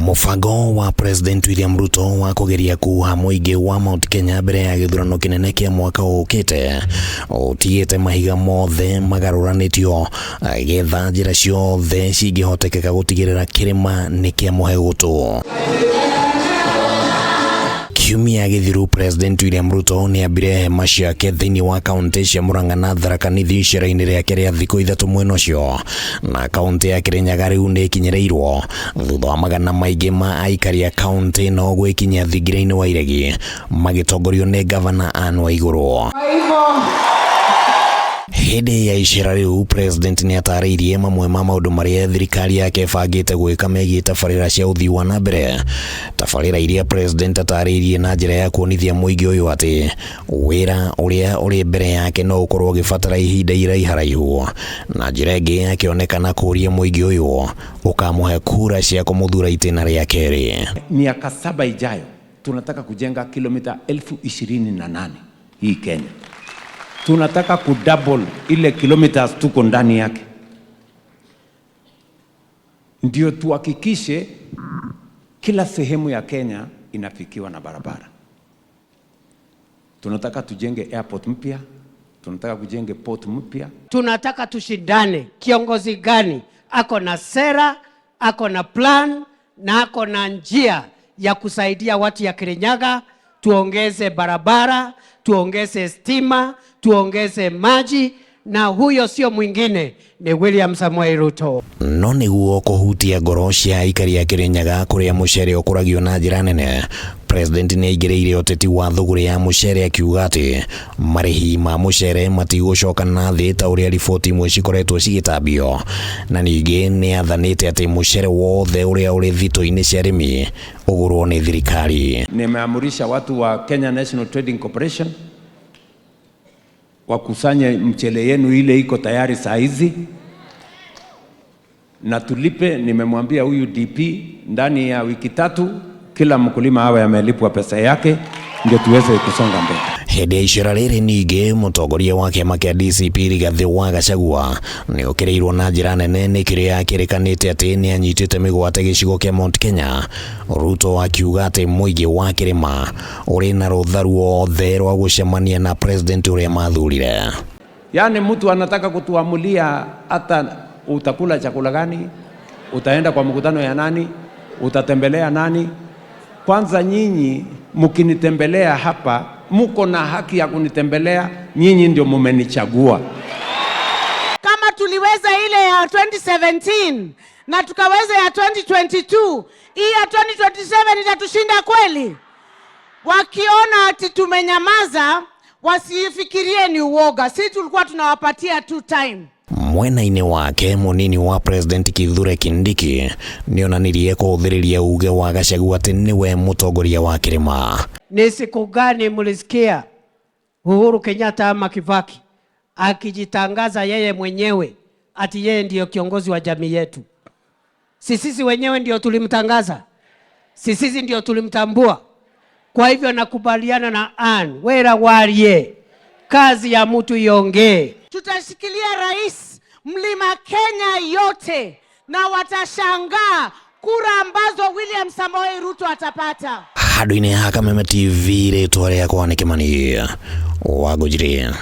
Mufango wa President William Ruto wa kugeria kuha muingi wa Mount Kenya mbere ya githurano kinene kia mwaka ukite utiite mahiga mothe magaruranitio getha njira ciothe cingihotekeka gutigirira kirima ni kia muhe gutu. Kiumia githiru President William Ruto ni ambire hema ciake thiini wa kaunti cia Murang'a na Tharaka Nithi icera-ini riake ria thiku ithatu mwena ucio, na kaunti ya Kirinyaga riu ni ikinyireirwo thutha wa magana maingi ma aikari a kaunti no gwikinyia thingira-ini wa iregi magitongorio ni Gavana Anne Waiguru. Hindi ya icera riu President ni atariirie mamwe ma maundu maria thirikari yake bangite gwika megie tabarira cia uthii wa na mbere. Tabarira iria President atariirie na njira ya kuonithia muingi uyu ati wira uria uri mbere yake no ukorwo gibatara ihinda iraiharaihu, na njira ingi akionekana kuria muingi uyu ukamuhe kura cia kumuthura itena ria keri. Miaka 7 ijayo tunataka kujenga kilomita 28,000 hii Kenya. Tunataka kudouble ile kilometers tuko ndani yake, ndio tuhakikishe kila sehemu ya Kenya inafikiwa na barabara. Tunataka tujenge airport mpya, tunataka kujenge port mpya. Tunataka tushindane, kiongozi gani ako na sera, ako na plan na ako na njia ya kusaidia watu ya Kirinyaga. Tuongeze barabara, tuongeze stima, tuongeze maji, na huyo sio mwingine ni William Samoei Ruto. No niguo kuhutia ngoro cia aikari a Kirinyaga kuria mucere ukuragio na njira nene, President ni aigereire uteti wa thugura ya mucere akiuga ati marihi ma mucere matigucoka na thi ta uria riboti imwe cikoretwo cigitambio, na ningi ni athanite ati mucere wothe uria uri thito-ini cia arimi ugurwo ni thirikari. Nimeamurisha watu wa Kenya National Trading Corporation wakusanye mchele yenu ile iko tayari saa hizi na tulipe. Nimemwambia huyu DP ndani ya wiki 3 kila mkulima awe amelipwa pesa yake ndio tuweze kusonga mbele. Hindi ya icera riri ningi mutongoria wa kiama kia DCP Rigathi wa Gachagua ni ukireirwo na njira nene ni kiria kirikanite ati ni anyitite migwate gicigo kia Mount Kenya. Ruto akiuga ati muingi wa kirima uri na rutharu othe rwa gucemania na President uria mathurire. Yani mtu anataka kutuamulia hata utakula chakula gani, utaenda kwa mkutano ya nani, utatembelea nani. Kwanza nyinyi mkinitembelea hapa, muko na haki ya kunitembelea, nyinyi ndio mumenichagua. Kama tuliweza ile ya 2017 na tukaweza ya 2022, hii ya 2027 itatushinda kweli? Wakiona ati tumenyamaza, wasifikirie ni uoga. Sisi tulikuwa tunawapatia 2 time. Mwena-ini wake munini wa President Kithure Kindiki nionanirie kuthiriria uge wa Gachagua ati niwe mutongoria wa kirima. Ni siku gani mulisikia Uhuru Kenyatta ama Kibaki akijitangaza yeye mwenyewe ati yeye ndio kiongozi wa jamii yetu? Sisi wenyewe ndio tulimtangaza, sisi ndio tulimtambua. Kwa hivyo nakubaliana na Anne, wera warie kazi ya mtu iongee. Tutashikilia rais Mlima Kenya yote na watashangaa kura ambazo William Samoei Ruto atapata. Hadu-ini ha Kameme TV ritwa riakwa ni Kimani Wangũnjiri.